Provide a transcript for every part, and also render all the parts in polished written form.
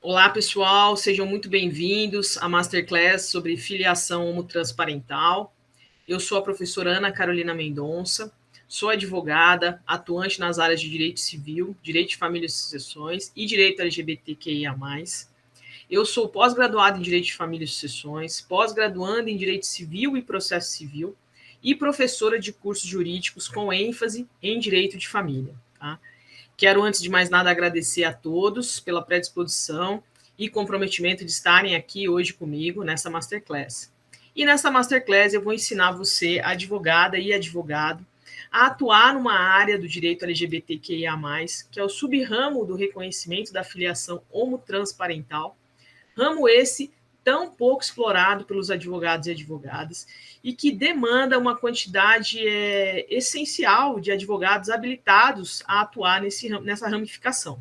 Olá, pessoal, sejam muito bem-vindos à Masterclass sobre filiação homotransparental. Eu sou a professora Ana Carolina Mendonça, sou advogada, atuante nas áreas de direito civil, direito de família e sucessões e direito LGBTQIA+. Eu sou pós-graduada em direito de família e sucessões, pós-graduanda em direito civil e processo civil e professora de cursos jurídicos com ênfase em direito de família, tá? Quero, antes de mais nada, agradecer a todos pela predisposição e comprometimento de estarem aqui hoje comigo nessa Masterclass. E nessa Masterclass eu vou ensinar você, advogada e advogado, a atuar numa área do direito LGBTQIA+, que é o subramo do reconhecimento da filiação homotransparental, ramo esse tão pouco explorado pelos advogados e advogadas, e que demanda uma quantidade essencial de advogados habilitados a atuar nessa ramificação.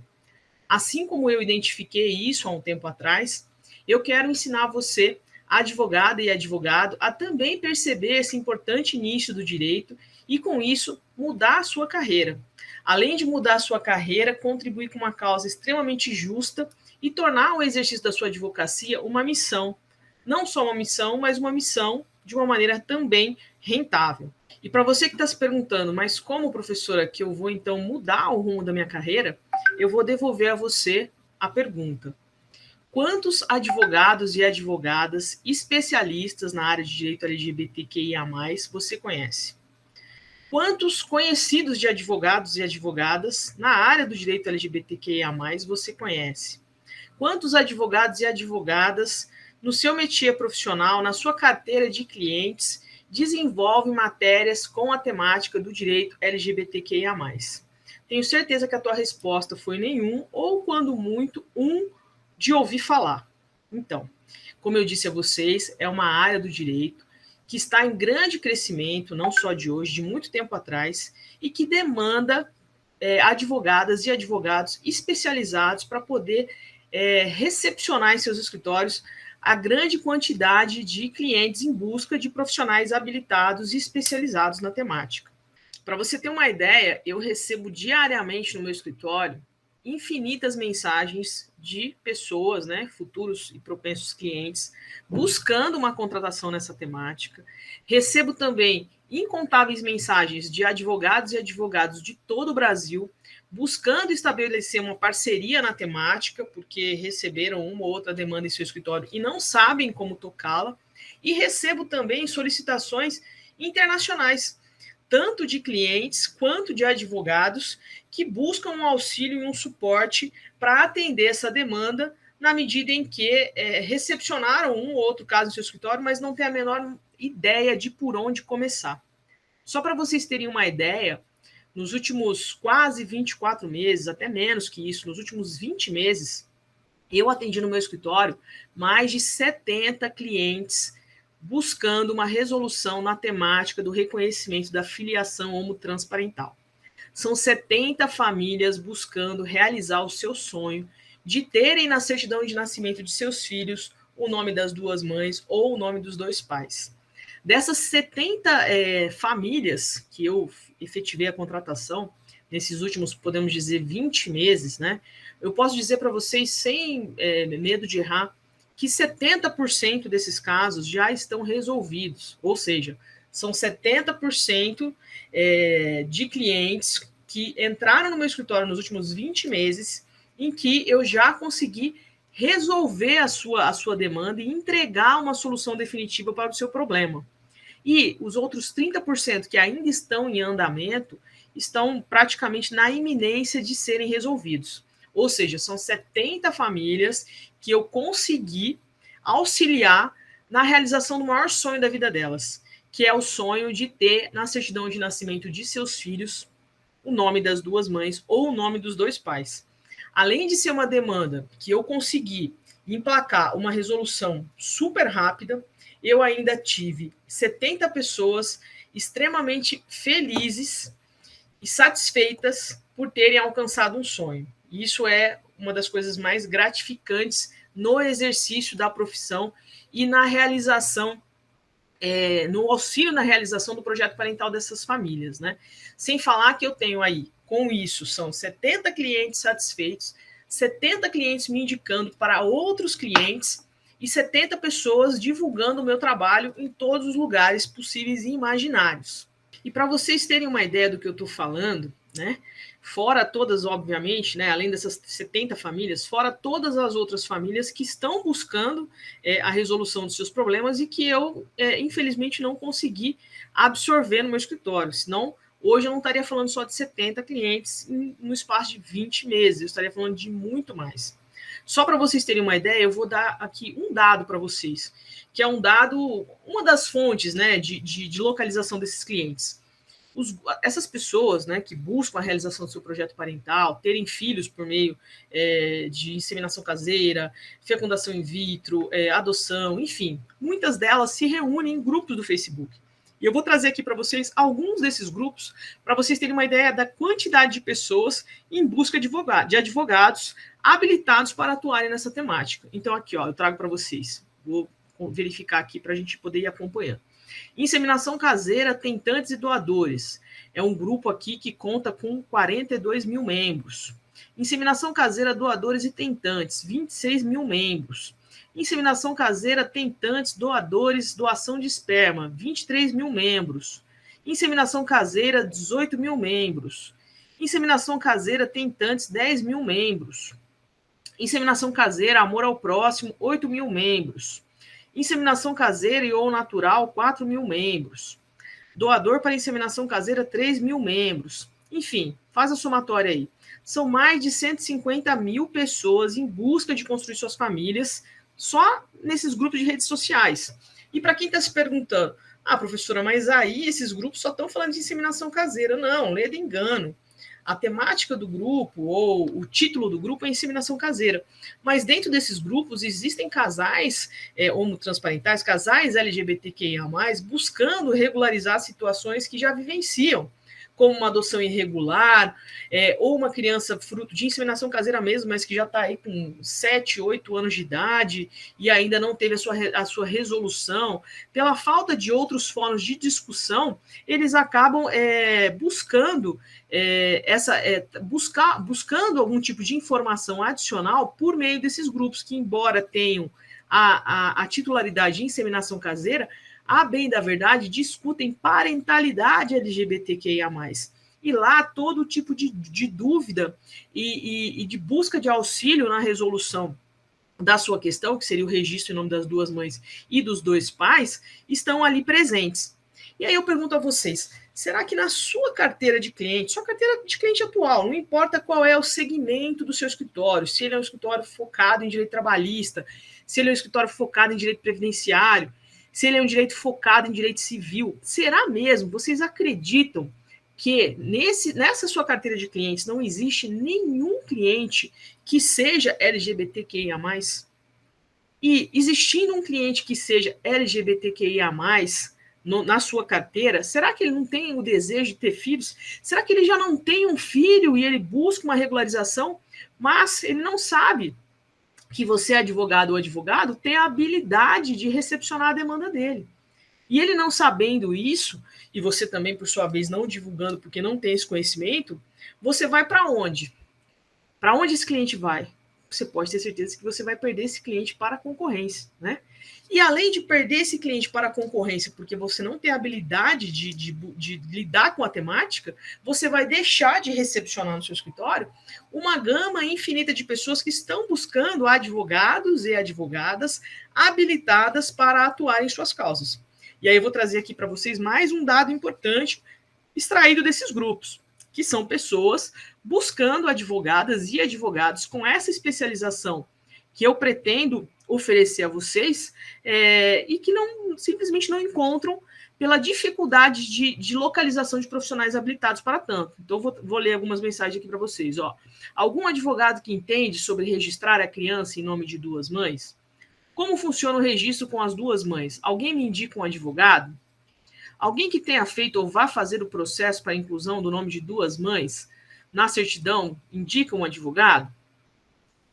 Assim como eu identifiquei isso há um tempo atrás, eu quero ensinar você, advogada e advogado, a também perceber esse importante nicho do direito e, com isso, mudar a sua carreira. Além de mudar a sua carreira, contribuir com uma causa extremamente justa e tornar o exercício da sua advocacia uma missão. Não só uma missão, mas uma missão de uma maneira também rentável. E para você que está se perguntando, mas como, professora, que eu vou então mudar o rumo da minha carreira, eu vou devolver a você a pergunta. Quantos advogados e advogadas especialistas na área de direito LGBTQIA+, você conhece? Quantos conhecidos de advogados e advogadas na área do direito LGBTQIA+, você conhece? Quantos advogados e advogadas no seu métier profissional, na sua carteira de clientes, desenvolvem matérias com a temática do direito LGBTQIA+. Tenho certeza que a tua resposta foi nenhum, ou quando muito, de ouvir falar. Então, como eu disse a vocês, é uma área do direito que está em grande crescimento, não só de hoje, de muito tempo atrás, e que demanda advogadas e advogados especializados para poder recepcionar em seus escritórios a grande quantidade de clientes em busca de profissionais habilitados e especializados na temática. Para você ter uma ideia, eu recebo diariamente no meu escritório infinitas mensagens de pessoas, né, futuros e propensos clientes, buscando uma contratação nessa temática. Recebo também incontáveis mensagens de advogados e advogados de todo o Brasil, buscando estabelecer uma parceria na temática, porque receberam uma ou outra demanda em seu escritório e não sabem como tocá-la. E recebo também solicitações internacionais, tanto de clientes quanto de advogados que buscam um auxílio e um suporte para atender essa demanda, na medida em que recepcionaram um ou outro caso no seu escritório, mas não têm a menor ideia de por onde começar. Só para vocês terem uma ideia, nos últimos quase 24 meses, até menos que isso, nos últimos 20 meses, eu atendi no meu escritório mais de 70 clientes buscando uma resolução na temática do reconhecimento da filiação homotransparental. São 70 famílias buscando realizar o seu sonho de terem na certidão de nascimento de seus filhos o nome das duas mães ou o nome dos dois pais. Dessas 70 famílias que eu efetivei a contratação, nesses últimos, podemos dizer, 20 meses, né? Eu posso dizer para vocês, sem medo de errar, que 70% desses casos já estão resolvidos. Ou seja, são 70% de clientes que entraram no meu escritório nos últimos 20 meses, em que eu já consegui resolver a sua demanda e entregar uma solução definitiva para o seu problema. E os outros 30% que ainda estão em andamento estão praticamente na iminência de serem resolvidos. Ou seja, são 70 famílias que eu consegui auxiliar na realização do maior sonho da vida delas, que é o sonho de ter na certidão de nascimento de seus filhos o nome das duas mães ou o nome dos dois pais. Além de ser uma demanda que eu consegui emplacar uma resolução super rápida, eu ainda tive 70 pessoas extremamente felizes e satisfeitas por terem alcançado um sonho. E isso é uma das coisas mais gratificantes no exercício da profissão e na realização, no auxílio na realização do projeto parental dessas famílias, né? Sem falar que eu tenho aí, com isso, são 70 clientes satisfeitos, 70 clientes me indicando para outros clientes e 70 pessoas divulgando o meu trabalho em todos os lugares possíveis e imaginários. E para vocês terem uma ideia do que eu estou falando, né? Fora todas, obviamente, né, além dessas 70 famílias, fora todas as outras famílias que estão buscando a resolução dos seus problemas e que eu, infelizmente, não consegui absorver no meu escritório. Senão, hoje eu não estaria falando só de 70 clientes no espaço de 20 meses, eu estaria falando de muito mais. Só para vocês terem uma ideia, eu vou dar aqui um dado para vocês, que é um dado, uma das fontes, né, de localização desses clientes. Essas pessoas, né, que buscam a realização do seu projeto parental, terem filhos por meio de inseminação caseira, fecundação in vitro, adoção, enfim, muitas delas se reúnem em grupos do Facebook. E eu vou trazer aqui para vocês alguns desses grupos, para vocês terem uma ideia da quantidade de pessoas em busca de advogados habilitados para atuarem nessa temática. Então, aqui, ó, eu trago para vocês. Vou verificar aqui para a gente poder ir acompanhando. Inseminação caseira, tentantes e doadores. É um grupo aqui que conta com 42 mil membros. Inseminação caseira, doadores e tentantes, 26 mil membros. Inseminação caseira, tentantes, doadores, doação de esperma, 23 mil membros. Inseminação caseira, 18 mil membros. Inseminação caseira, tentantes, 10 mil membros. Inseminação caseira, amor ao próximo, 8 mil membros. Inseminação caseira e ou natural, 4 mil membros. Doador para inseminação caseira, 3 mil membros. Enfim, faz a somatória aí. São mais de 150 mil pessoas em busca de construir suas famílias só nesses grupos de redes sociais. E para quem está se perguntando, professora, mas aí esses grupos só estão falando de inseminação caseira. Não, lê de engano. A temática do grupo ou o título do grupo é inseminação caseira. Mas dentro desses grupos existem casais homotransparentais, casais LGBTQIA+, buscando regularizar situações que já vivenciam, como uma adoção irregular, ou uma criança fruto de inseminação caseira mesmo, mas que já está aí com 7, 8 anos de idade e ainda não teve a sua resolução. Pela falta de outros fóruns de discussão, eles acabam buscando buscando algum tipo de informação adicional por meio desses grupos que, embora tenham a titularidade de inseminação caseira, a bem da verdade, discutem parentalidade LGBTQIA+. E lá todo tipo de dúvida e de busca de auxílio na resolução da sua questão, que seria o registro em nome das duas mães e dos dois pais, estão ali presentes. E aí eu pergunto a vocês, será que na sua carteira de cliente, sua carteira de cliente atual, não importa qual é o segmento do seu escritório, se ele é um escritório focado em direito trabalhista, se ele é um escritório focado em direito previdenciário, se ele é um direito focado em direito civil, será mesmo? Vocês acreditam que nessa sua carteira de clientes não existe nenhum cliente que seja LGBTQIA+? E existindo um cliente que seja LGBTQIA+, na sua carteira, será que ele não tem o desejo de ter filhos? Será que ele já não tem um filho e ele busca uma regularização, mas ele não sabe que você, advogado ou advogado, tem a habilidade de recepcionar a demanda dele. E ele não sabendo isso, e você também, por sua vez, não divulgando porque não tem esse conhecimento, você vai para onde? Para onde esse cliente vai? Você pode ter certeza que você vai perder esse cliente para a concorrência, né? E além de perder esse cliente para a concorrência, porque você não tem a habilidade de lidar com a temática, você vai deixar de recepcionar no seu escritório uma gama infinita de pessoas que estão buscando advogados e advogadas habilitadas para atuar em suas causas. E aí eu vou trazer aqui para vocês mais um dado importante extraído desses grupos, que são pessoas buscando advogadas e advogados com essa especialização que eu pretendo oferecer a vocês e que simplesmente não encontram pela dificuldade de localização de profissionais habilitados para tanto. Então, vou ler algumas mensagens aqui para vocês. Ó. Algum advogado que entende sobre registrar a criança em nome de duas mães? Como funciona o registro com as duas mães? Alguém me indica um advogado? Alguém que tenha feito ou vá fazer o processo para a inclusão do nome de duas mães na certidão indica um advogado?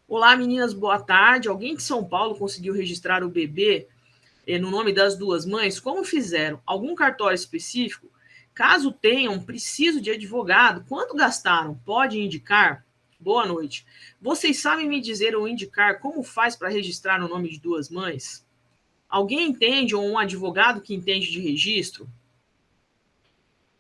Olá, meninas, boa tarde. Alguém de São Paulo conseguiu registrar o bebê no nome das duas mães? Como fizeram? Algum cartório específico? Caso tenham, preciso de advogado. Quanto gastaram? Pode indicar? Boa noite. Vocês sabem me dizer ou indicar como faz para registrar o nome de duas mães? Alguém entende ou um advogado que entende de registro?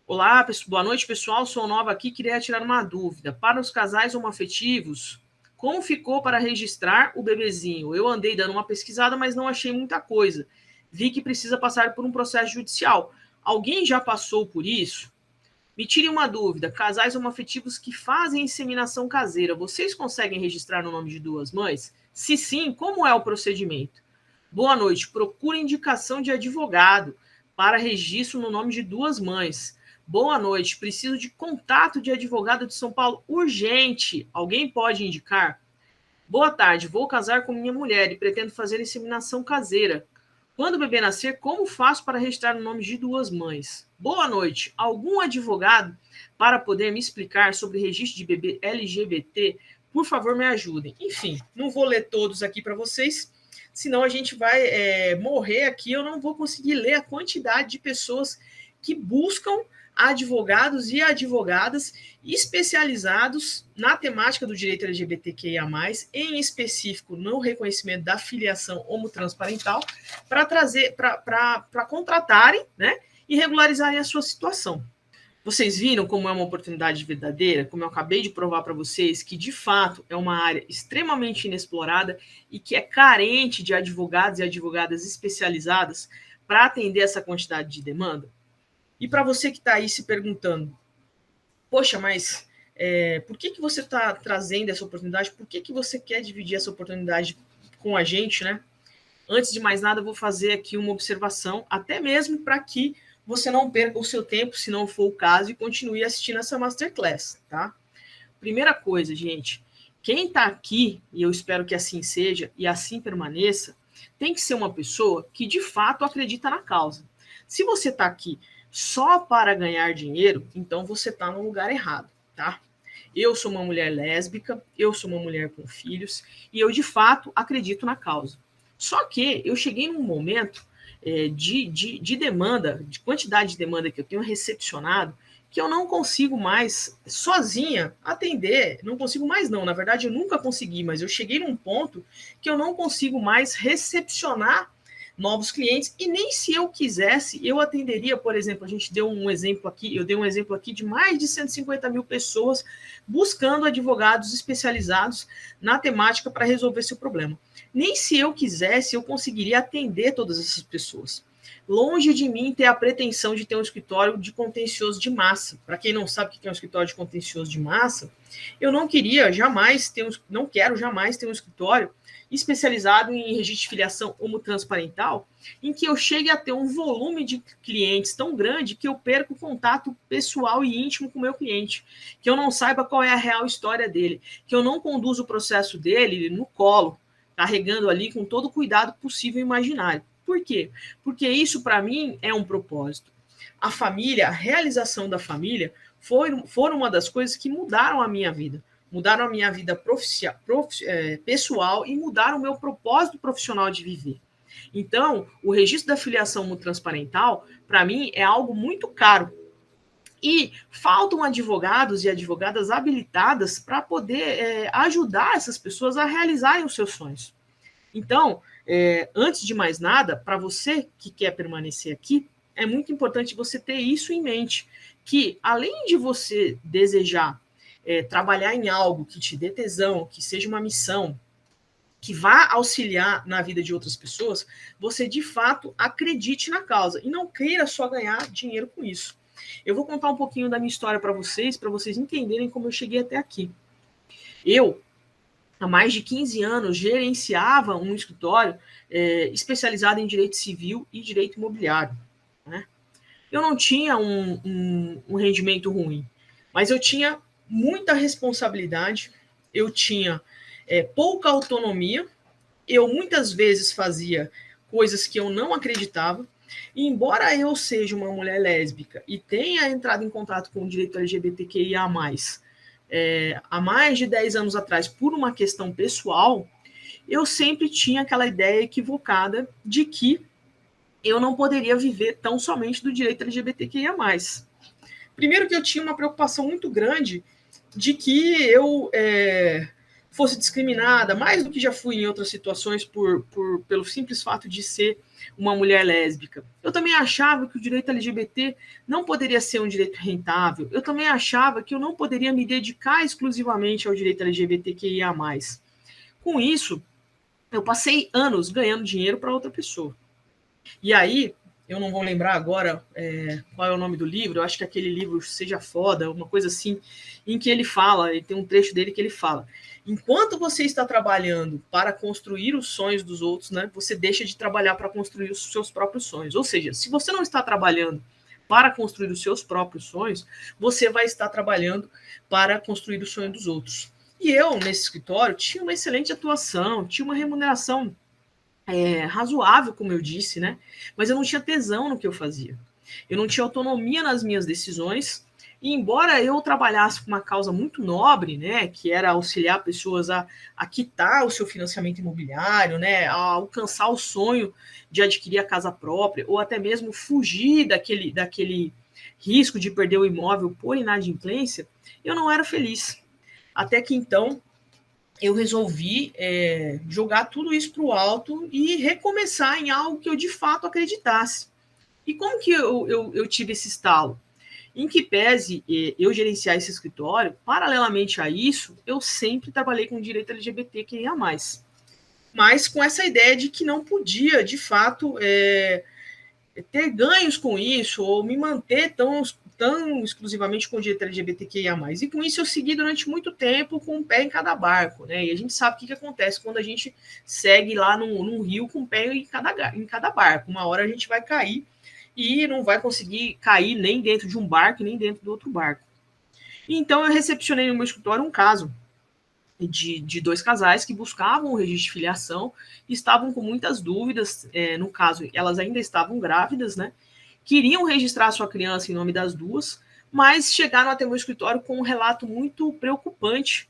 Olá, boa noite, pessoal. Sou nova aqui, queria tirar uma dúvida. Para os casais homoafetivos, como ficou para registrar o bebezinho? Eu andei dando uma pesquisada, mas não achei muita coisa. Vi que precisa passar por um processo judicial. Alguém já passou por isso? Me tire uma dúvida. Casais homoafetivos que fazem inseminação caseira, vocês conseguem registrar o nome de duas mães? Se sim, como é o procedimento? Boa noite. Procure indicação de advogado para registro no nome de duas mães. Boa noite. Preciso de contato de advogado de São Paulo urgente. Alguém pode indicar? Boa tarde. Vou casar com minha mulher e pretendo fazer inseminação caseira. Quando o bebê nascer, como faço para registrar o nome de duas mães? Boa noite. Algum advogado para poder me explicar sobre registro de bebê LGBT? Por favor, me ajudem. Enfim, não vou ler todos aqui para vocês, senão a gente vai morrer aqui. Eu não vou conseguir ler a quantidade de pessoas que buscam advogados e advogadas especializados na temática do direito LGBTQIA+, em específico no reconhecimento da filiação homotransparental, para contratarem, né, e regularizarem a sua situação. Vocês viram como é uma oportunidade verdadeira? Como eu acabei de provar para vocês, que de fato é uma área extremamente inexplorada e que é carente de advogados e advogadas especializadas para atender essa quantidade de demanda? E para você que está aí se perguntando, poxa, mas por que você está trazendo essa oportunidade? Por que você quer dividir essa oportunidade com a gente, né? Antes de mais nada, eu vou fazer aqui uma observação, até mesmo para que você não perca o seu tempo, se não for o caso, e continue assistindo essa Masterclass, tá? Primeira coisa, gente, quem está aqui, e eu espero que assim seja, e assim permaneça, tem que ser uma pessoa que de fato acredita na causa. Se você está aqui só para ganhar dinheiro, então você está no lugar errado, tá? Eu sou uma mulher lésbica, eu sou uma mulher com filhos, e eu de fato acredito na causa. Só que eu cheguei num momento de demanda, de quantidade de demanda que eu tenho recepcionado, que eu não consigo mais sozinha atender, não consigo mais não, na verdade eu nunca consegui, mas eu cheguei num ponto que eu não consigo mais recepcionar novos clientes, e nem se eu quisesse, eu atenderia, por exemplo, a gente deu um exemplo aqui, eu dei um exemplo aqui de mais de 150 mil pessoas buscando advogados especializados na temática para resolver seu problema. Nem se eu quisesse, eu conseguiria atender todas essas pessoas. Longe de mim ter a pretensão de ter um escritório de contencioso de massa. Para quem não sabe o que é um escritório de contencioso de massa, eu não quero jamais ter um escritório especializado em registro de filiação homotransparental, em que eu chegue a ter um volume de clientes tão grande que eu perco o contato pessoal e íntimo com o meu cliente, que eu não saiba qual é a real história dele, que eu não conduza o processo dele no colo, carregando ali com todo o cuidado possível e imaginário. Por quê? Porque isso, para mim, é um propósito. A família, a realização da família, foram uma das coisas que mudaram a minha vida. Mudaram a minha vida pessoal e mudaram o meu propósito profissional de viver. Então, o registro da filiação homotransparental, para mim, é algo muito caro. E faltam advogados e advogadas habilitadas para poder ajudar essas pessoas a realizarem os seus sonhos. Então, antes de mais nada, para você que quer permanecer aqui, é muito importante você ter isso em mente, que além de você desejar trabalhar em algo que te dê tesão, que seja uma missão, que vá auxiliar na vida de outras pessoas, você de fato acredite na causa e não queira só ganhar dinheiro com isso. Eu vou contar um pouquinho da minha história para vocês entenderem como eu cheguei até aqui. Eu, há mais de 15 anos, gerenciava um escritório especializado em direito civil e direito imobiliário, né? Eu não tinha um rendimento ruim, mas eu tinha muita responsabilidade, eu tinha pouca autonomia, eu muitas vezes fazia coisas que eu não acreditava, e embora eu seja uma mulher lésbica e tenha entrado em contato com o direito LGBTQIA+, há mais de 10 anos atrás, por uma questão pessoal, eu sempre tinha aquela ideia equivocada de que eu não poderia viver tão somente do direito LGBTQIA+. Primeiro que eu tinha uma preocupação muito grande de que eu fosse discriminada, mais do que já fui em outras situações pelo simples fato de ser uma mulher lésbica. Eu também achava que o direito LGBT não poderia ser um direito rentável. Eu também achava que eu não poderia me dedicar exclusivamente ao direito LGBTQIA+. Com isso, eu passei anos ganhando dinheiro para outra pessoa. E aí, eu não vou lembrar agora qual é o nome do livro, eu acho que é aquele livro Seja Foda, uma coisa assim, em que ele fala, tem um trecho dele que ele fala, enquanto você está trabalhando para construir os sonhos dos outros, né, você deixa de trabalhar para construir os seus próprios sonhos. Ou seja, se você não está trabalhando para construir os seus próprios sonhos, você vai estar trabalhando para construir o sonho dos outros. E eu, nesse escritório, tinha uma excelente atuação, tinha uma remuneração razoável, como eu disse, né? Mas eu não tinha tesão no que eu fazia. Eu não tinha autonomia nas minhas decisões. E embora eu trabalhasse com uma causa muito nobre, né, que era auxiliar pessoas a quitar o seu financiamento imobiliário, né, a alcançar o sonho de adquirir a casa própria, ou até mesmo fugir daquele risco de perder o imóvel por inadimplência, eu não era feliz. Até que então eu resolvi jogar tudo isso para o alto e recomeçar em algo que eu de fato acreditasse. E como que eu tive esse estalo? Em que pese eu gerenciar esse escritório, paralelamente a isso, eu sempre trabalhei com direito LGBTQIA+. Mas com essa ideia de que não podia, de fato, ter ganhos com isso, ou me manter tão exclusivamente com o direito LGBTQIA+. E com isso eu segui durante muito tempo com um pé em cada barco, né? E a gente sabe o que acontece quando a gente segue lá num rio com um pé em cada barco. Uma hora a gente vai cair e não vai conseguir cair nem dentro de um barco, nem dentro do outro barco. Então eu recepcionei no meu escritório um caso de dois casais que buscavam o registro de filiação e estavam com muitas dúvidas. No caso, elas ainda estavam grávidas, né? Queriam registrar a sua criança em nome das duas, mas chegaram até o meu escritório com um relato muito preocupante,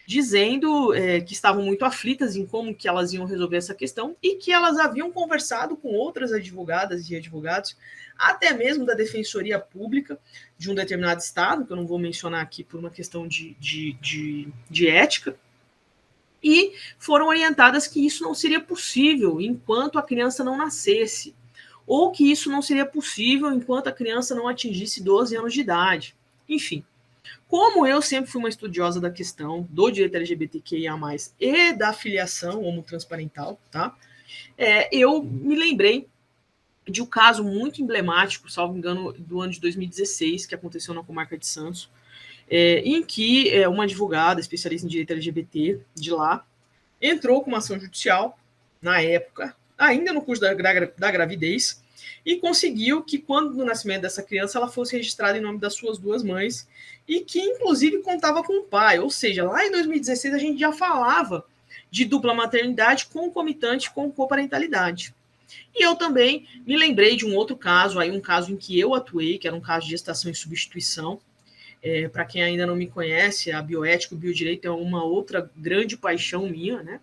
dizendo que estavam muito aflitas em como que elas iam resolver essa questão e que elas haviam conversado com outras advogadas e advogados, até mesmo da Defensoria Pública de um determinado estado, que eu não vou mencionar aqui por uma questão de ética, e foram orientadas que isso não seria possível enquanto a criança não nascesse, ou que isso não seria possível enquanto a criança não atingisse 12 anos de idade. Enfim, como eu sempre fui uma estudiosa da questão do direito LGBTQIA+, e da filiação homotransparental, tá? Eu me lembrei de um caso muito emblemático, salvo engano, do ano de 2016, que aconteceu na comarca de Santos, em que uma advogada especialista em direito LGBT de lá entrou com uma ação judicial, na época, ainda no curso da gravidez, e conseguiu que, quando do nascimento dessa criança, ela fosse registrada em nome das suas duas mães, e que, inclusive, contava com o pai. Ou seja, lá em 2016, a gente já falava de dupla maternidade concomitante com coparentalidade. E eu também me lembrei de um outro caso, aí um caso em que eu atuei, que era um caso de gestação e substituição. Para quem ainda não me conhece, a bioética e o biodireito é uma outra grande paixão minha, né?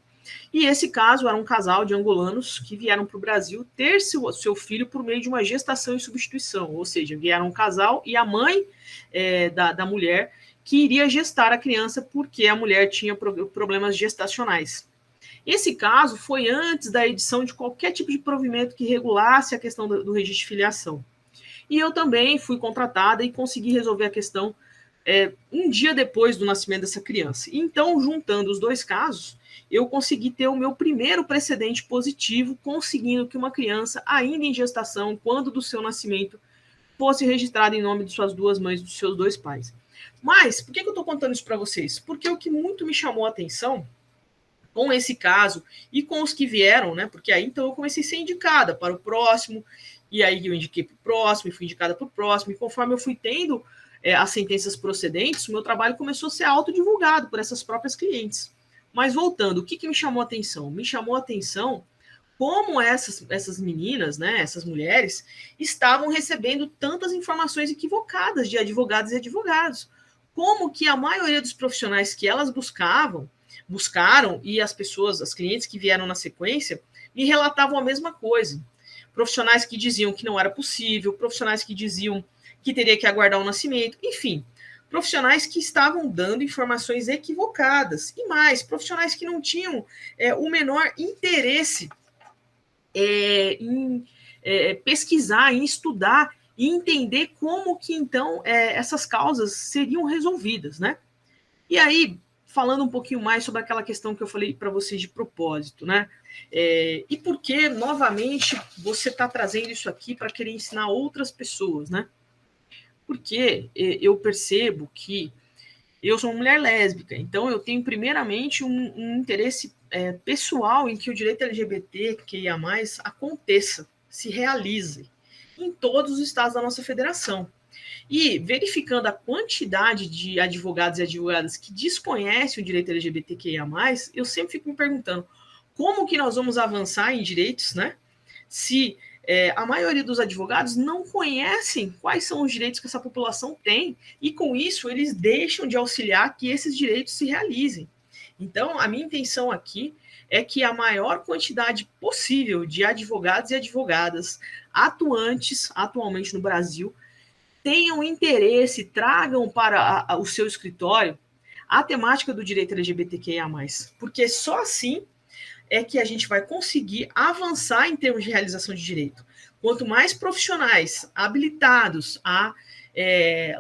E esse caso era um casal de angolanos que vieram para o Brasil ter seu filho por meio de uma gestação e substituição, ou seja, vieram um casal e a mãe da mulher que iria gestar a criança porque a mulher tinha problemas gestacionais. Esse caso foi antes da edição de qualquer tipo de provimento que regulasse a questão do registro de filiação. E eu também fui contratada e consegui resolver a questão um dia depois do nascimento dessa criança. Então, juntando os dois casos, eu consegui ter o meu primeiro precedente positivo, conseguindo que uma criança, ainda em gestação, quando do seu nascimento, fosse registrada em nome de suas duas mães, dos seus dois pais. Mas, por que eu estou contando isso para vocês? Porque o que muito me chamou a atenção com esse caso e com os que vieram, né? Porque aí então eu comecei a ser indicada para o próximo, e aí eu indiquei para o próximo, e fui indicada para o próximo, e conforme eu fui tendo as sentenças procedentes, o meu trabalho começou a ser autodivulgado por essas próprias clientes. Mas voltando, o que me chamou a atenção? Me chamou a atenção como essas meninas, né, essas mulheres, estavam recebendo tantas informações equivocadas de advogados e advogados. Como que a maioria dos profissionais que elas buscaram, e as pessoas, as clientes que vieram na sequência, me relatavam a mesma coisa. Profissionais que diziam que não era possível, profissionais que diziam que teria que aguardar o nascimento, enfim, profissionais que estavam dando informações equivocadas, e mais, profissionais que não tinham o menor interesse em pesquisar, em estudar e entender como que, então, essas causas seriam resolvidas, né? E aí, falando um pouquinho mais sobre aquela questão que eu falei para vocês de propósito, né? E por que, novamente, você está trazendo isso aqui para querer ensinar outras pessoas, né? Porque eu percebo que eu sou uma mulher lésbica, então eu tenho primeiramente um interesse pessoal em que o direito LGBTQIA+, aconteça, se realize em todos os estados da nossa federação. E verificando a quantidade de advogados e advogadas que desconhecem o direito LGBTQIA+, eu sempre fico me perguntando como que nós vamos avançar em direitos, né? Se a maioria dos advogados não conhecem quais são os direitos que essa população tem, e com isso eles deixam de auxiliar que esses direitos se realizem. Então, a minha intenção aqui é que a maior quantidade possível de advogados e advogadas atuantes atualmente no Brasil tenham interesse, tragam para o seu escritório a temática do direito LGBTQIA+, porque só assim é que a gente vai conseguir avançar em termos de realização de direito. Quanto mais profissionais habilitados a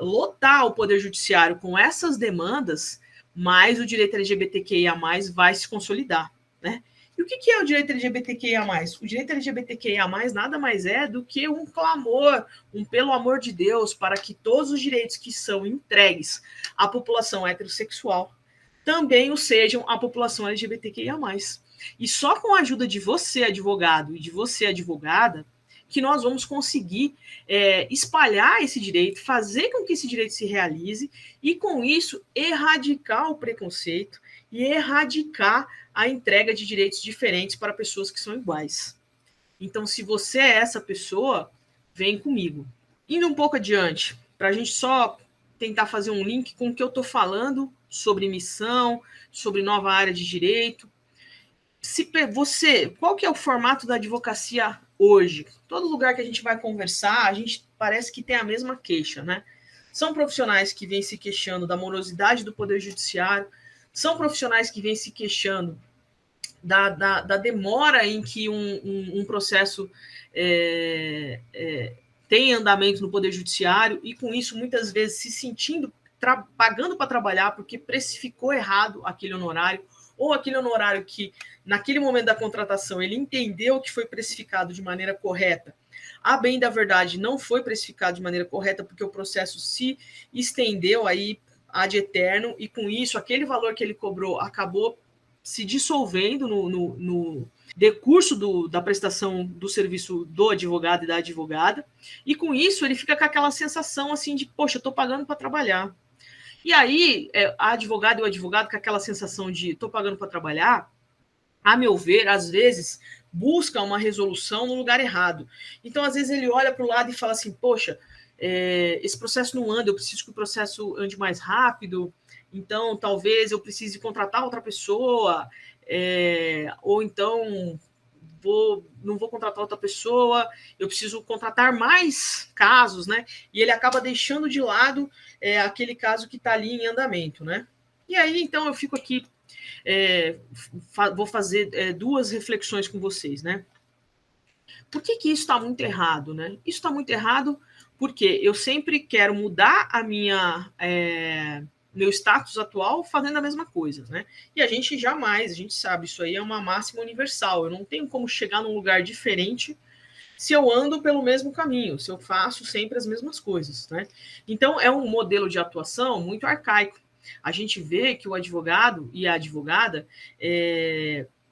lotar o Poder Judiciário com essas demandas, mais o direito LGBTQIA+, vai se consolidar, né? E o que é o direito LGBTQIA+? O direito LGBTQIA+, nada mais é do que um clamor, pelo amor de Deus, para que todos os direitos que são entregues à população heterossexual também o sejam à população LGBTQIA+. E só com a ajuda de você, advogado, e de você, advogada, que nós vamos conseguir espalhar esse direito, fazer com que esse direito se realize e, com isso, erradicar o preconceito e erradicar a entrega de direitos diferentes para pessoas que são iguais. Então, se você é essa pessoa, vem comigo. Indo um pouco adiante, para a gente só tentar fazer um link com o que eu estou falando sobre missão, sobre nova área de direito. Qual que é o formato da advocacia hoje? Todo lugar que a gente vai conversar, a gente parece que tem a mesma queixa, né? São profissionais que vêm se queixando da morosidade do Poder Judiciário, são profissionais que vêm se queixando da demora em que um processo tem andamento no Poder Judiciário e, com isso, muitas vezes se sentindo pagando para trabalhar porque precificou errado aquele honorário, ou aquele honorário que, naquele momento da contratação, ele entendeu que foi precificado de maneira correta. A bem da verdade, não foi precificado de maneira correta porque o processo se estendeu aí ad eterno e, com isso, aquele valor que ele cobrou acabou se dissolvendo no decurso da prestação do serviço do advogado e da advogada, e com isso ele fica com aquela sensação assim de, poxa, eu estou pagando para trabalhar. E aí, a advogada e o advogado com aquela sensação de estou pagando para trabalhar, a meu ver, às vezes, busca uma resolução no lugar errado. Então, às vezes, ele olha para o lado e fala assim, poxa, esse processo não anda, eu preciso que o processo ande mais rápido, então talvez eu precise contratar outra pessoa, ou então não vou contratar outra pessoa, eu preciso contratar mais casos, né? E ele acaba deixando de lado aquele caso que está ali em andamento, né? E aí, então, eu fico aqui, vou fazer duas reflexões com vocês, né? Por que isso está muito errado, né? Isso está muito errado porque eu sempre quero mudar meu status atual fazendo a mesma coisa, né? E a gente sabe, isso aí é uma máxima universal. Eu não tenho como chegar num lugar diferente se eu ando pelo mesmo caminho, se eu faço sempre as mesmas coisas, né? Então, é um modelo de atuação muito arcaico. A gente vê que o advogado e a advogada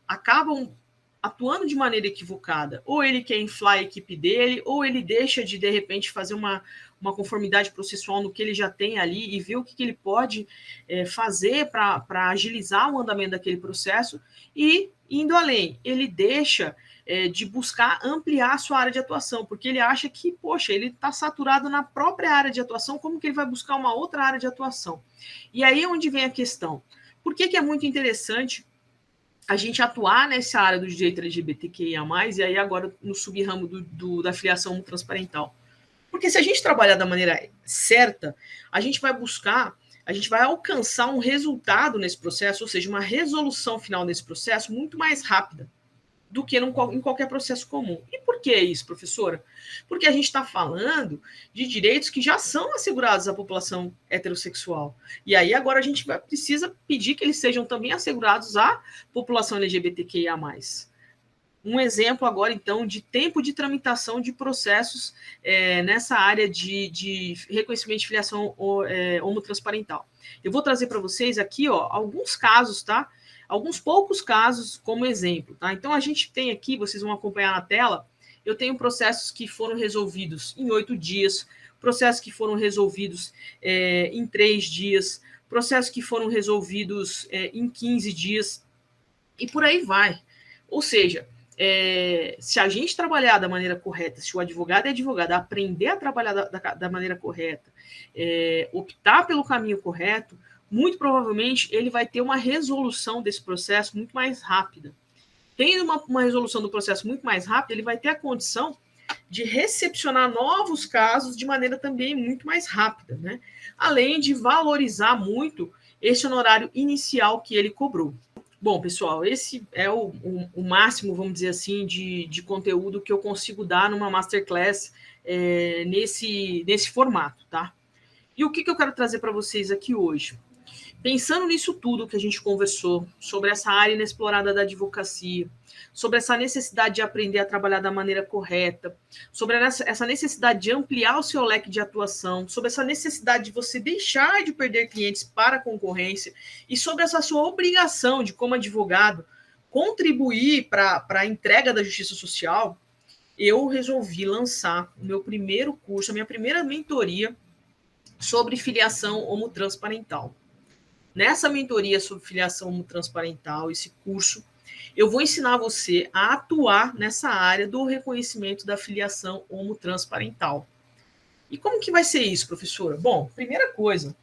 acabam atuando de maneira equivocada. Ou ele quer inflar a equipe dele, ou ele deixa de repente, fazer uma conformidade processual no que ele já tem ali e ver o que ele pode fazer para agilizar o andamento daquele processo e, indo além, ele deixa de buscar ampliar a sua área de atuação, porque ele acha que, poxa, ele está saturado na própria área de atuação, como que ele vai buscar uma outra área de atuação? E aí é onde vem a questão. Por que é muito interessante a gente atuar nessa área do direito LGBTQIA+, e aí agora no subramo da filiação transparental? Porque se a gente trabalhar da maneira certa, a gente vai buscar, a gente vai alcançar um resultado nesse processo, ou seja, uma resolução final desse processo muito mais rápida do que em qualquer processo comum. E por que isso, professora? Porque a gente está falando de direitos que já são assegurados à população heterossexual. E aí agora a gente precisa pedir que eles sejam também assegurados à população LGBTQIA+. Um exemplo agora, então, de tempo de tramitação de processos nessa área de reconhecimento de filiação homotransparental. Eu vou trazer para vocês aqui alguns casos, tá? Alguns poucos casos como exemplo, tá? Então, a gente tem aqui, vocês vão acompanhar na tela, eu tenho processos que foram resolvidos em 8 dias, processos que foram resolvidos em 3 dias, processos que foram resolvidos em 15 dias, e por aí vai. Ou seja, se a gente trabalhar da maneira correta, se o advogado e a advogada aprender a trabalhar da maneira correta, optar pelo caminho correto, muito provavelmente ele vai ter uma resolução desse processo muito mais rápida. Tendo uma resolução do processo muito mais rápida, ele vai ter a condição de recepcionar novos casos de maneira também muito mais rápida, né? Além de valorizar muito esse honorário inicial que ele cobrou. Bom, pessoal, esse é o máximo, vamos dizer assim, de conteúdo que eu consigo dar numa masterclass nesse formato, tá? E o que eu quero trazer para vocês aqui hoje? Pensando nisso tudo que a gente conversou, sobre essa área inexplorada da advocacia, sobre essa necessidade de aprender a trabalhar da maneira correta, sobre essa necessidade de ampliar o seu leque de atuação, sobre essa necessidade de você deixar de perder clientes para a concorrência e sobre essa sua obrigação de, como advogado, contribuir para a entrega da justiça social, eu resolvi lançar o meu primeiro curso, a minha primeira mentoria sobre filiação homotransparental. Nessa mentoria sobre filiação homotransparental, esse curso, eu vou ensinar você a atuar nessa área do reconhecimento da filiação homotransparental. E como que vai ser isso, professora? Bom, primeira coisa,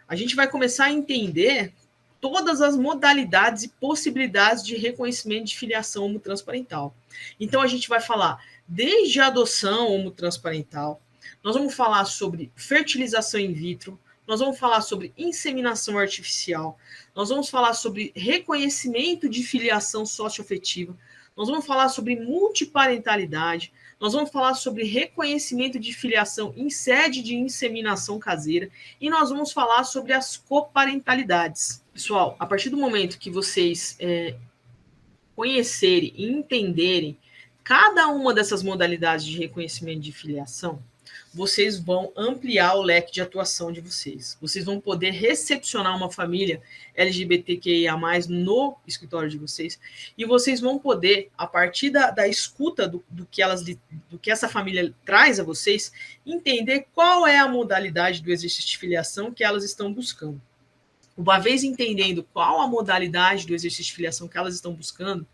a gente vai começar a entender todas as modalidades e possibilidades de reconhecimento de filiação homotransparental. Então, a gente vai falar desde a adoção homotransparental, nós vamos falar sobre fertilização in vitro, nós vamos falar sobre inseminação artificial, nós vamos falar sobre reconhecimento de filiação socioafetiva, nós vamos falar sobre multiparentalidade, nós vamos falar sobre reconhecimento de filiação em sede de inseminação caseira e nós vamos falar sobre as coparentalidades. Pessoal, a partir do momento que vocês conhecerem e entenderem cada uma dessas modalidades de reconhecimento de filiação, vocês vão ampliar o leque de atuação de vocês. Vocês vão poder recepcionar uma família LGBTQIA+, no escritório de vocês, e vocês vão poder, a partir da escuta do que essa família traz a vocês, entender qual é a modalidade do exercício de filiação que elas estão buscando. Uma vez entendendo qual a modalidade do exercício de filiação que elas estão buscando,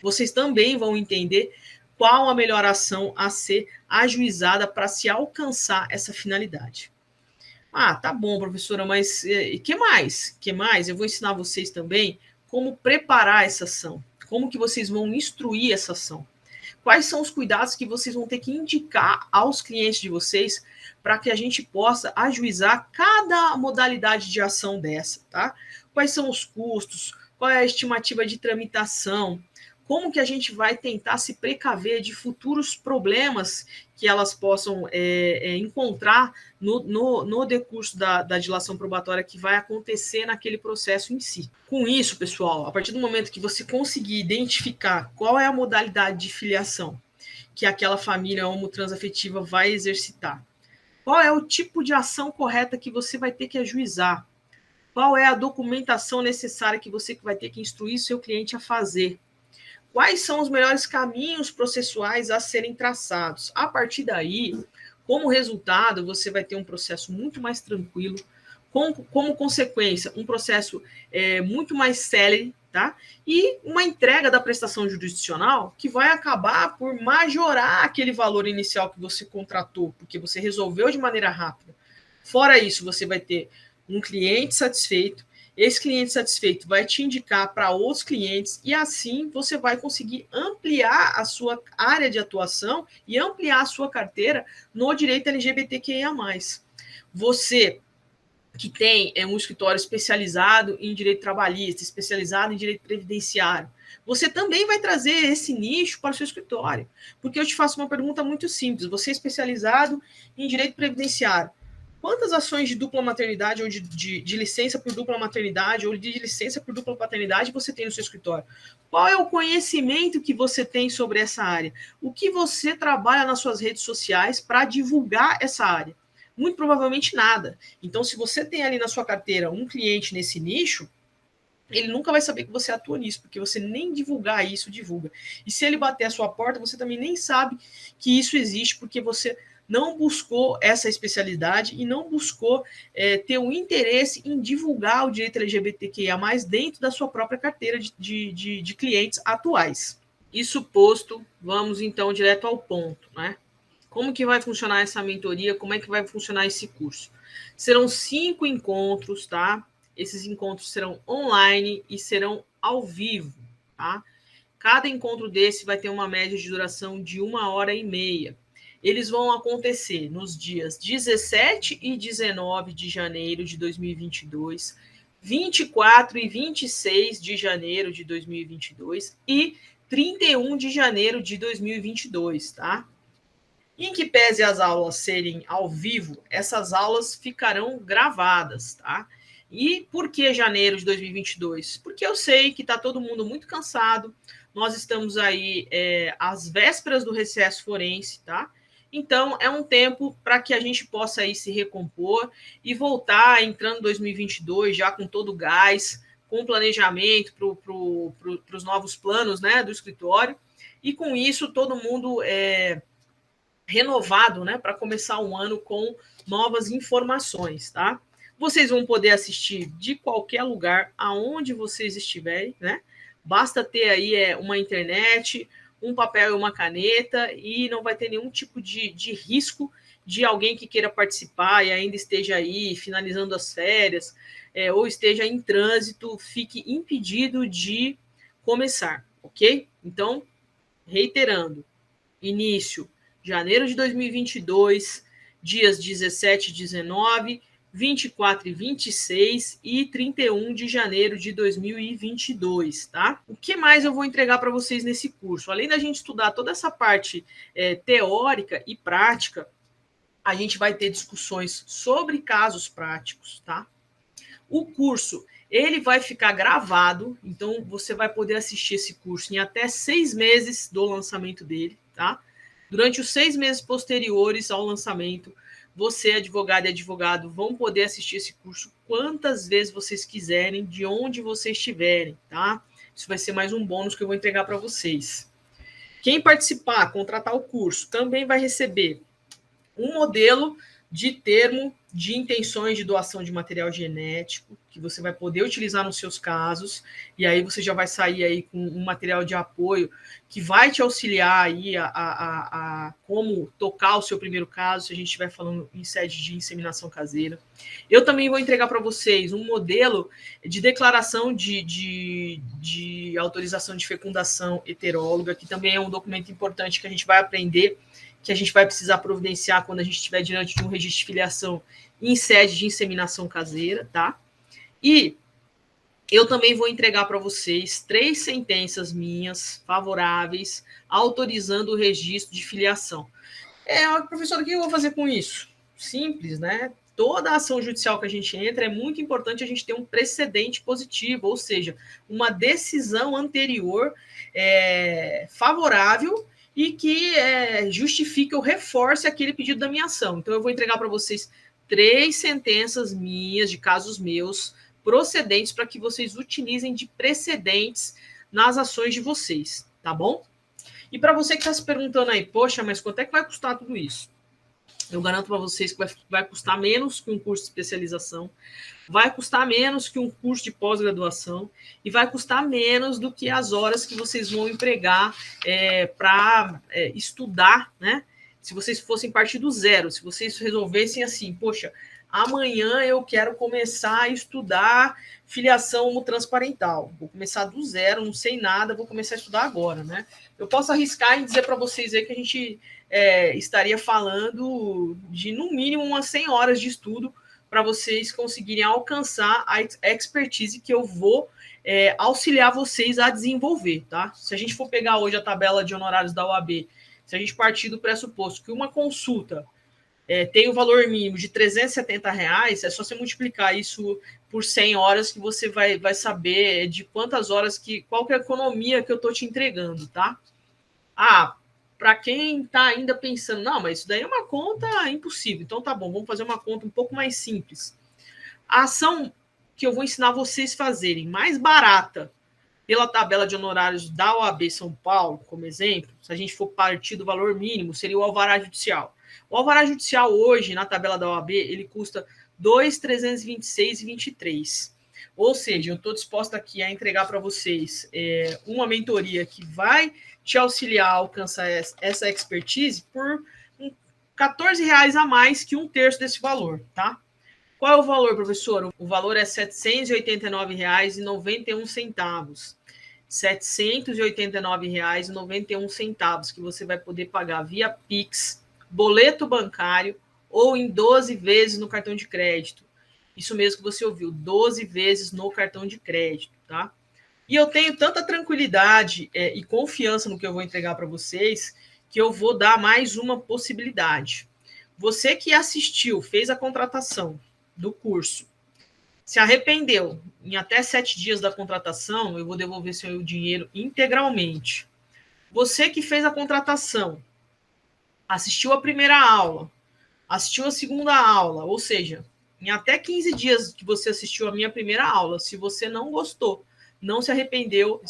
vocês também vão entender qual a melhor ação a ser ajuizada para se alcançar essa finalidade. Ah, tá bom, professora, mas e que mais? Que mais? Eu vou ensinar vocês também como preparar essa ação, como que vocês vão instruir essa ação. Quais são os cuidados que vocês vão ter que indicar aos clientes de vocês para que a gente possa ajuizar cada modalidade de ação dessa, tá? Quais são os custos? Qual é a estimativa de tramitação? Como que a gente vai tentar se precaver de futuros problemas que elas possam encontrar no decurso da dilação probatória que vai acontecer naquele processo em si. Com isso, pessoal, a partir do momento que você conseguir identificar qual é a modalidade de filiação que aquela família homotransafetiva vai exercitar, qual é o tipo de ação correta que você vai ter que ajuizar, qual é a documentação necessária que você vai ter que instruir seu cliente a fazer, quais são os melhores caminhos processuais a serem traçados. A partir daí, como resultado, você vai ter um processo muito mais tranquilo, como consequência, um processo muito mais célere, tá? E uma entrega da prestação jurisdicional que vai acabar por majorar aquele valor inicial que você contratou, porque você resolveu de maneira rápida. Fora isso, você vai ter um cliente satisfeito esse cliente satisfeito vai te indicar para outros clientes e assim você vai conseguir ampliar a sua área de atuação e ampliar a sua carteira no direito LGBTQIA+. Você que tem um escritório especializado em direito trabalhista, especializado em direito previdenciário, você também vai trazer esse nicho para o seu escritório. Porque eu te faço uma pergunta muito simples. Você é especializado em direito previdenciário. Quantas ações de dupla maternidade ou de licença por dupla maternidade ou de licença por dupla paternidade você tem no seu escritório? Qual é o conhecimento que você tem sobre essa área? O que você trabalha nas suas redes sociais para divulgar essa área? Muito provavelmente nada. Então, se você tem ali na sua carteira um cliente nesse nicho, ele nunca vai saber que você atua nisso, porque você nem divulgar isso divulga. E se ele bater a sua porta, você também nem sabe que isso existe, porque você não buscou essa especialidade e não buscou ter um interesse em divulgar o direito LGBTQIA+, dentro da sua própria carteira de clientes atuais. Isso posto, vamos então direto ao ponto, né? Como que vai funcionar essa mentoria? Como é que vai funcionar esse curso? Serão 5 encontros, tá? Esses encontros serão online e serão ao vivo, tá? Cada encontro desse vai ter uma média de duração de 1h30. Eles vão acontecer nos dias 17 e 19 de janeiro de 2022, 24 e 26 de janeiro de 2022 e 31 de janeiro de 2022, tá? Em que pese as aulas serem ao vivo, essas aulas ficarão gravadas, tá? E por que janeiro de 2022? Porque eu sei que está todo mundo muito cansado, nós estamos aí às vésperas do recesso forense, tá? Então, é um tempo para que a gente possa aí se recompor e voltar entrando em 2022 já com todo o gás, com planejamento para os novos planos, né, do escritório. E com isso, todo mundo renovado, né, para começar um ano com novas informações, tá? Vocês vão poder assistir de qualquer lugar, aonde vocês estiverem, né? Basta ter aí uma internet, um papel e uma caneta e não vai ter nenhum tipo de risco de alguém que queira participar e ainda esteja aí finalizando as férias ou esteja em trânsito, fique impedido de começar, ok? Então, reiterando, início janeiro de 2022, dias 17 e 19, 24 e 26 e 31 de janeiro de 2022, tá? O que mais eu vou entregar para vocês nesse curso? Além da gente estudar toda essa parte teórica e prática, a gente vai ter discussões sobre casos práticos, tá? O curso, ele vai ficar gravado, então você vai poder assistir esse curso em até 6 meses do lançamento dele, tá? Durante os 6 meses posteriores ao lançamento, você, advogado e advogado, vão poder assistir esse curso quantas vezes vocês quiserem, de onde vocês estiverem, tá? Isso vai ser mais um bônus que eu vou entregar para vocês. Quem participar, contratar o curso, também vai receber um modelo de termo de intenções de doação de material genético, que você vai poder utilizar nos seus casos, e aí você já vai sair aí com um material de apoio que vai te auxiliar aí a como tocar o seu primeiro caso, se a gente estiver falando em sede de inseminação caseira. Eu também vou entregar para vocês um modelo de declaração de autorização de fecundação heteróloga, que também é um documento importante que a gente vai aprender, que a gente vai precisar providenciar quando a gente estiver diante de um registro de filiação em sede de inseminação caseira, tá? E eu também vou entregar para vocês 3 sentenças minhas favoráveis autorizando o registro de filiação. Professor, o que eu vou fazer com isso? Simples, né? Toda ação judicial que a gente entra é muito importante a gente ter um precedente positivo, ou seja, uma decisão anterior favorável e que justifique ou reforce aquele pedido da minha ação. Então, eu vou entregar para vocês 3 sentenças minhas, de casos meus, procedentes, para que vocês utilizem de precedentes nas ações de vocês, tá bom? E para você que está se perguntando aí, poxa, mas quanto é que vai custar tudo isso? Eu garanto para vocês que vai custar menos que um curso de especialização, vai custar menos que um curso de pós-graduação e vai custar menos do que as horas que vocês vão empregar para estudar, né? Se vocês fossem partir do zero, se vocês resolvessem assim, poxa, amanhã eu quero começar a estudar filiação homotransparental. Vou começar do zero, não sei nada, vou começar a estudar agora, né? Eu posso arriscar em dizer para vocês aí que a gente estaria falando de, no mínimo, umas 100 horas de estudo para vocês conseguirem alcançar a expertise que eu vou auxiliar vocês a desenvolver, tá? Se a gente for pegar hoje a tabela de honorários da OAB, se a gente partir do pressuposto que uma consulta tem o valor mínimo de R$370, é só você multiplicar isso por 100 horas que você vai saber de quantas horas, qual que é a economia que eu estou te entregando, tá? Para quem está ainda pensando, não, mas isso daí é uma conta impossível, então tá bom, vamos fazer uma conta um pouco mais simples. A ação que eu vou ensinar vocês a fazerem mais barata pela tabela de honorários da OAB São Paulo, como exemplo, se a gente for partir do valor mínimo, seria o alvará judicial. O alvará judicial hoje, na tabela da OAB, ele custa R$ 2.326,23. Ou seja, eu estou disposto aqui a entregar para vocês uma mentoria que vai te auxiliar a alcançar essa expertise por R$14 a mais que um terço desse valor, tá? Qual é o valor, professor? O valor é R$ 789,91. R$ 789,91 que você vai poder pagar via Pix, boleto bancário ou em 12 vezes no cartão de crédito. Isso mesmo que você ouviu, 12 vezes no cartão de crédito, tá? E eu tenho tanta tranquilidade e confiança no que eu vou entregar para vocês que eu vou dar mais uma possibilidade. Você que assistiu, fez a contratação do curso, se arrependeu em até 7 dias da contratação, eu vou devolver seu dinheiro integralmente. Você que fez a contratação, assistiu a primeira aula, assistiu a segunda aula, ou seja, em até 15 dias que você assistiu a minha primeira aula, se você não gostou, não se arrependeu,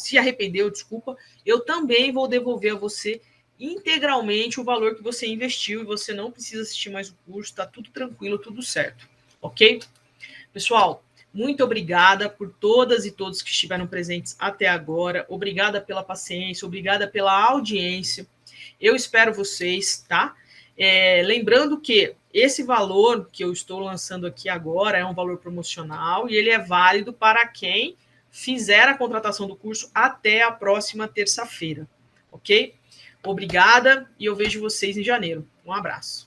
desculpa, eu também vou devolver a você integralmente o valor que você investiu e você não precisa assistir mais o curso, tá tudo tranquilo, tudo certo, ok? Pessoal, muito obrigada por todas e todos que estiveram presentes até agora. Obrigada pela paciência, obrigada pela audiência. Eu espero vocês, tá? Lembrando que esse valor que eu estou lançando aqui agora é um valor promocional e ele é válido para quem fizer a contratação do curso até a próxima terça-feira, ok? Obrigada e eu vejo vocês em janeiro. Um abraço.